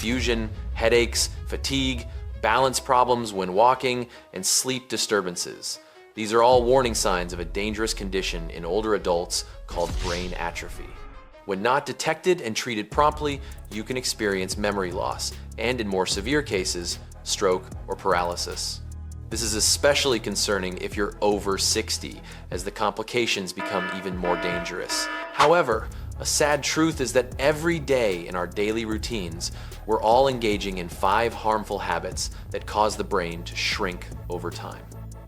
confusion, headaches, fatigue, balance problems when walking, and sleep disturbances. These are all warning signs of a dangerous condition in older adults called brain atrophy. When not detected and treated promptly, you can experience memory loss, and in more severe cases, stroke or paralysis. This is especially concerning if you're over 60, as the complications become even more dangerous. However, a sad truth is that every day in our daily routines, we're all engaging in 5 harmful habits that cause the brain to shrink over time.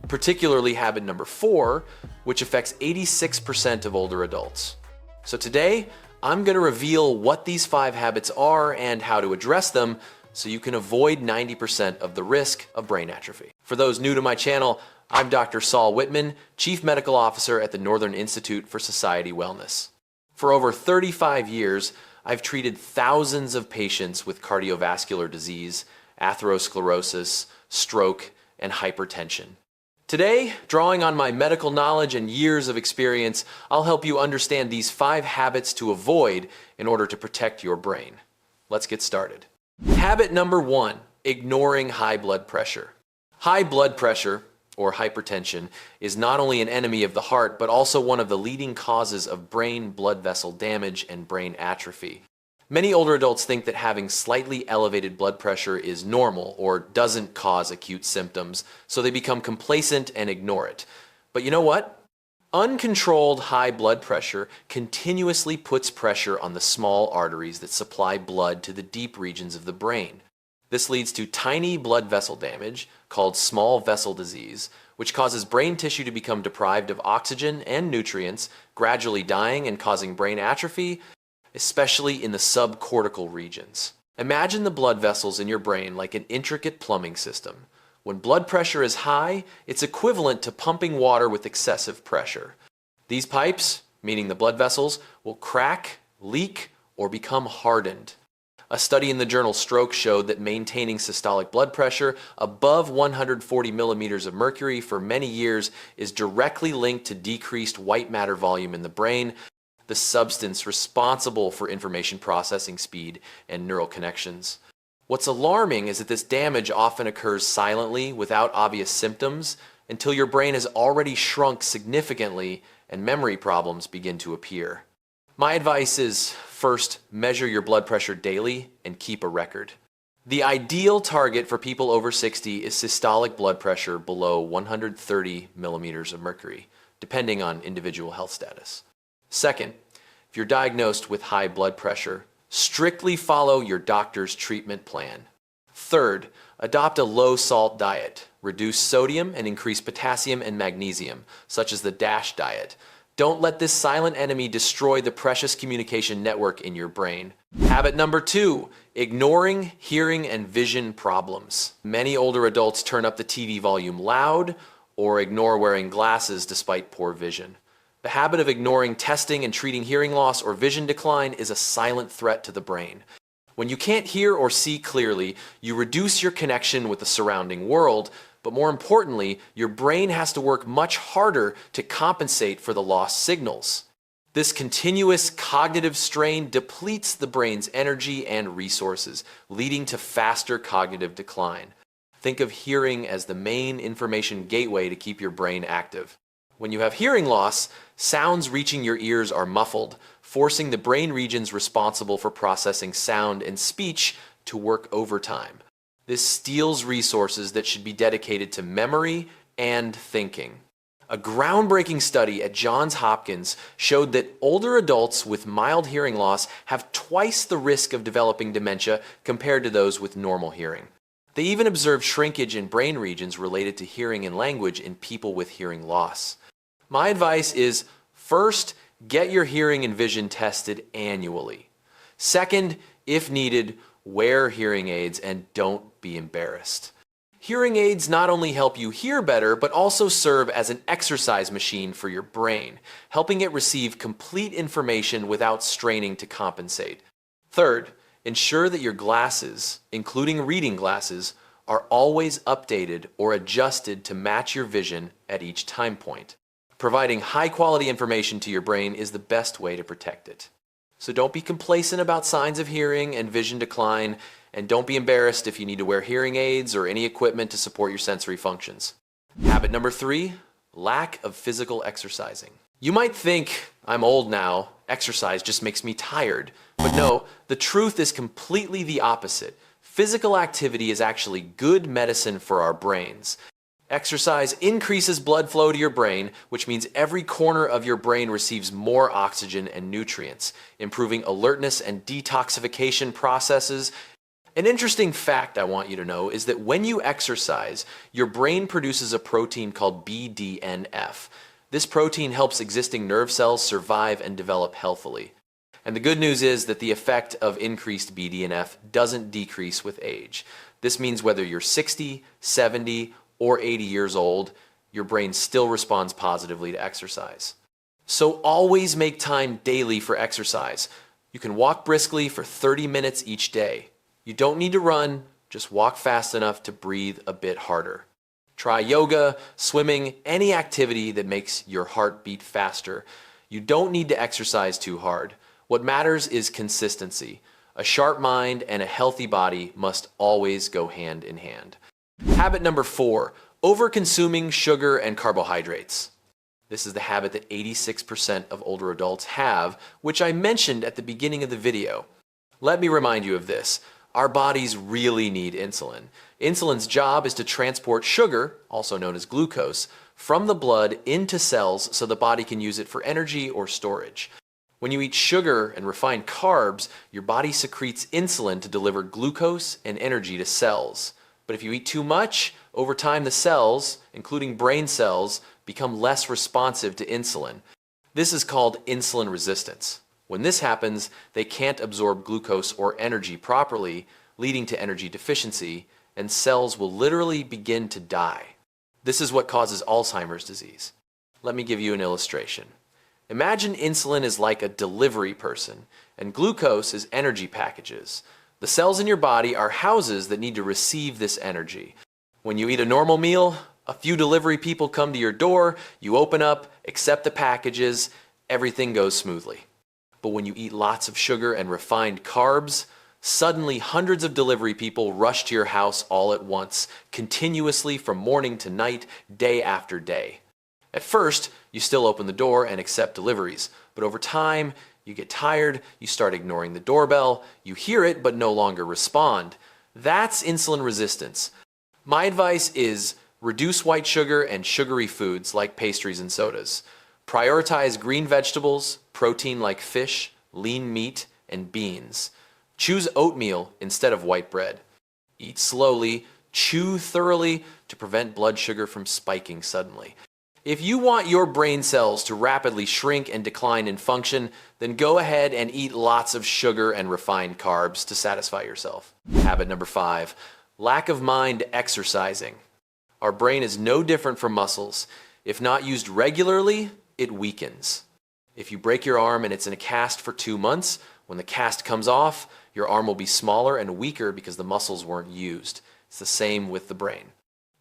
Particularly habit number 4, which affects 86% of older adults. So today, I'm going to reveal what these 5 habits are and how to address them so you can avoid 90% of the risk of brain atrophy. For those new to my channel, I'm Dr. Saul Whitman, Chief Medical Officer at the Northern Institute for Society Wellness. For over 35 years, I've treated thousands of patients with cardiovascular disease, atherosclerosis, stroke, and hypertension. Today, drawing on my medical knowledge and years of experience, I'll help you understand these 5 habits to avoid in order to protect your brain. Let's get started. Habit number 1, ignoring high blood pressure. High blood pressure, or hypertension, is not only an enemy of the heart, but also one of the leading causes of brain blood vessel damage and brain atrophy. Many older adults think that having slightly elevated blood pressure is normal or doesn't cause acute symptoms, so they become complacent and ignore it. But you know what? Uncontrolled high blood pressure continuously puts pressure on the small arteries that supply blood to the deep regions of the brain. This leads to tiny blood vessel damage, called small vessel disease, which causes brain tissue to become deprived of oxygen and nutrients, gradually dying and causing brain atrophy, especially in the subcortical regions. Imagine the blood vessels in your brain like an intricate plumbing system. When blood pressure is high, it's equivalent to pumping water with excessive pressure. These pipes, meaning the blood vessels, will crack, leak, or become hardened. A study in the journal Stroke showed that maintaining systolic blood pressure above 140 millimeters of mercury for many years is directly linked to decreased white matter volume in the brain, the substance responsible for information processing speed and neural connections. What's alarming is that this damage often occurs silently without obvious symptoms until your brain has already shrunk significantly and memory problems begin to appear. My advice is, first, measure your blood pressure daily and keep a record. The ideal target for people over 60 is systolic blood pressure below 130 millimeters of mercury, depending on individual health status. Second, if you're diagnosed with high blood pressure, strictly follow your doctor's treatment plan. Third, adopt a low-salt diet. Reduce sodium and increase potassium and magnesium, such as the DASH diet. Don't let this silent enemy destroy the precious communication network in your brain. Habit number 2, ignoring hearing and vision problems. Many older adults turn up the TV volume loud or ignore wearing glasses despite poor vision. The habit of ignoring testing and treating hearing loss or vision decline is a silent threat to the brain. When you can't hear or see clearly, you reduce your connection with the surrounding world, but more importantly, your brain has to work much harder to compensate for the lost signals. This continuous cognitive strain depletes the brain's energy and resources, leading to faster cognitive decline. Think of hearing as the main information gateway to keep your brain active. When you have hearing loss, sounds reaching your ears are muffled, forcing the brain regions responsible for processing sound and speech to work overtime. This steals resources that should be dedicated to memory and thinking. A groundbreaking study at Johns Hopkins showed that older adults with mild hearing loss have twice the risk of developing dementia compared to those with normal hearing. They even observed shrinkage in brain regions related to hearing and language in people with hearing loss. My advice is, first, get your hearing and vision tested annually. Second, if needed, wear hearing aids and don't be embarrassed. Hearing aids not only help you hear better, but also serve as an exercise machine for your brain, helping it receive complete information without straining to compensate. Third, ensure that your glasses, including reading glasses, are always updated or adjusted to match your vision at each time point. Providing high-quality information to your brain is the best way to protect it. So don't be complacent about signs of hearing and vision decline, And don't be embarrassed if you need to wear hearing aids or any equipment to support your sensory functions. Habit number 3, lack of physical exercising. You might think, I'm old now, exercise just makes me tired. But no, the truth is completely the opposite. Physical activity is actually good medicine for our brains. Exercise increases blood flow to your brain, which means every corner of your brain receives more oxygen and nutrients, improving alertness and detoxification processes. An interesting fact I want you to know is that when you exercise, your brain produces a protein called BDNF. This protein helps existing nerve cells survive and develop healthily. And the good news is that the effect of increased BDNF doesn't decrease with age. This means whether you're 60, 70, or 80 years old, your brain still responds positively to exercise. So always make time daily for exercise. You can walk briskly for 30 minutes each day. You don't need to run, just walk fast enough to breathe a bit harder. Try yoga, swimming, any activity that makes your heart beat faster. You don't need to exercise too hard. What matters is consistency. A sharp mind and a healthy body must always go hand in hand. Habit number 4, overconsuming sugar and carbohydrates. This is the habit that 86% of older adults have, which I mentioned at the beginning of the video. Let me remind you of this. Our bodies really need insulin. Insulin's job is to transport sugar, also known as glucose, from the blood into cells so the body can use it for energy or storage. When you eat sugar and refined carbs, your body secretes insulin to deliver glucose and energy to cells. But if you eat too much, over time the cells, including brain cells, become less responsive to insulin. This is called insulin resistance. When this happens, they can't absorb glucose or energy properly, leading to energy deficiency, and cells will literally begin to die. This is what causes Alzheimer's disease. Let me give you an illustration. Imagine insulin is like a delivery person, and glucose is energy packages. The cells in your body are houses that need to receive this energy. When you eat a normal meal, a few delivery people come to your door, you open up, accept the packages, everything goes smoothly. But when you eat lots of sugar and refined carbs, suddenly hundreds of delivery people rush to your house all at once, continuously from morning to night, day after day. At first, you still open the door and accept deliveries, but over time, you get tired, you start ignoring the doorbell, you hear it but no longer respond. That's insulin resistance. My advice is reduce white sugar and sugary foods like pastries and sodas. Prioritize green vegetables, protein like fish, lean meat, and beans. Choose oatmeal instead of white bread. Eat slowly, chew thoroughly to prevent blood sugar from spiking suddenly. If you want your brain cells to rapidly shrink and decline in function, then go ahead and eat lots of sugar and refined carbs to satisfy yourself. Habit number 5, lack of mind exercising. Our brain is no different from muscles. If not used regularly, it weakens. If you break your arm and it's in a cast for 2 months, when the cast comes off, your arm will be smaller and weaker because the muscles weren't used. It's the same with the brain.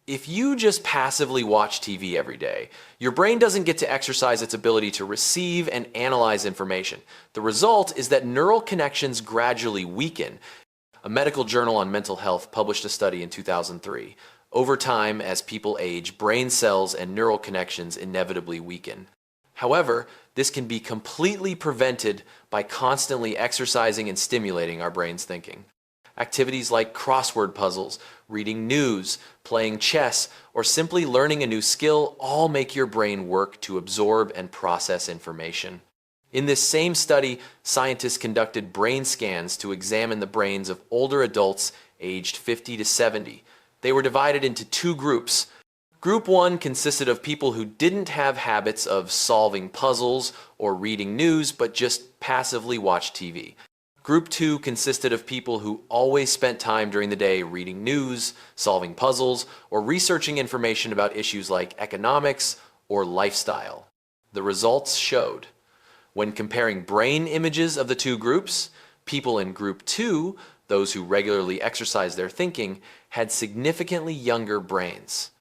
If you just passively watch TV every day, your brain doesn't get to exercise its ability to receive and analyze information. The result is that neural connections gradually weaken. A medical journal on mental health published a study in 2003. Over time, as people age, brain cells and neural connections inevitably weaken. However, this can be completely prevented by constantly exercising and stimulating our brain's thinking. Activities like crossword puzzles, reading news, playing chess, or simply learning a new skill all make your brain work to absorb and process information. In this same study, scientists conducted brain scans to examine the brains of older adults aged 50 to 70. They were divided into 2 groups. Group 1 consisted of people who didn't have habits of solving puzzles or reading news, but just passively watched TV. Group 2 consisted of people who always spent time during the day reading news, solving puzzles, or researching information about issues like economics or lifestyle. The results showed. When comparing brain images of the 2 groups, people in Group 2, those who regularly exercised their thinking, had significantly younger brains.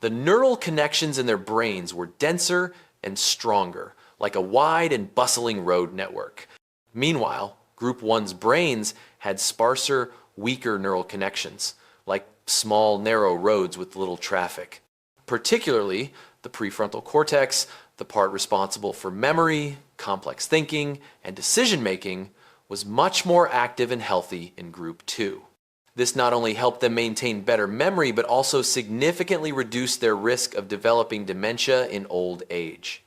The neural connections in their brains were denser and stronger, like a wide and bustling road network. Meanwhile, Group 1's brains had sparser, weaker neural connections, like small, narrow roads with little traffic. Particularly, the prefrontal cortex, the part responsible for memory, complex thinking, and decision-making, was much more active and healthy in Group 2. This not only helped them maintain better memory, but also significantly reduced their risk of developing dementia in old age.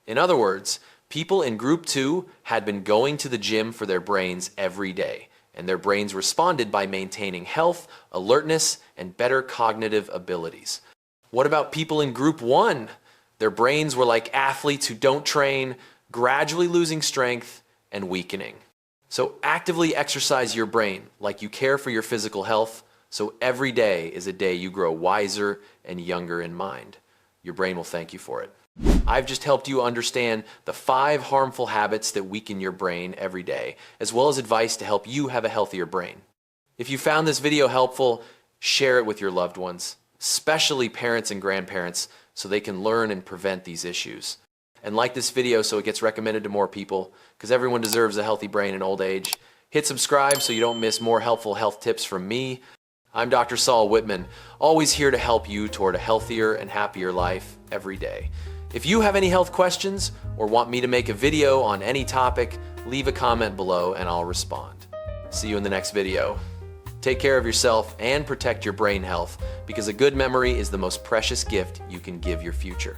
In other words, people in Group 2 had been going to the gym for their brains every day, and their brains responded by maintaining health, alertness, and better cognitive abilities. What about people in Group 1? Their brains were like athletes who don't train, gradually losing strength and weakening. So actively exercise your brain like you care for your physical health, so every day is a day you grow wiser and younger in mind. Your brain will thank you for it. I've just helped you understand the 5 harmful habits that weaken your brain every day, as well as advice to help you have a healthier brain. If you found this video helpful, share it with your loved ones, especially parents and grandparents, so they can learn and prevent these issues. And like this video so it gets recommended to more people, because everyone deserves a healthy brain in old age. Hit subscribe so you don't miss more helpful health tips from me. I'm Dr. Saul Whitman, always here to help you toward a healthier and happier life every day. If you have any health questions or want me to make a video on any topic, leave a comment below and I'll respond. See you in the next video. Take care of yourself and protect your brain health, because a good memory is the most precious gift you can give your future.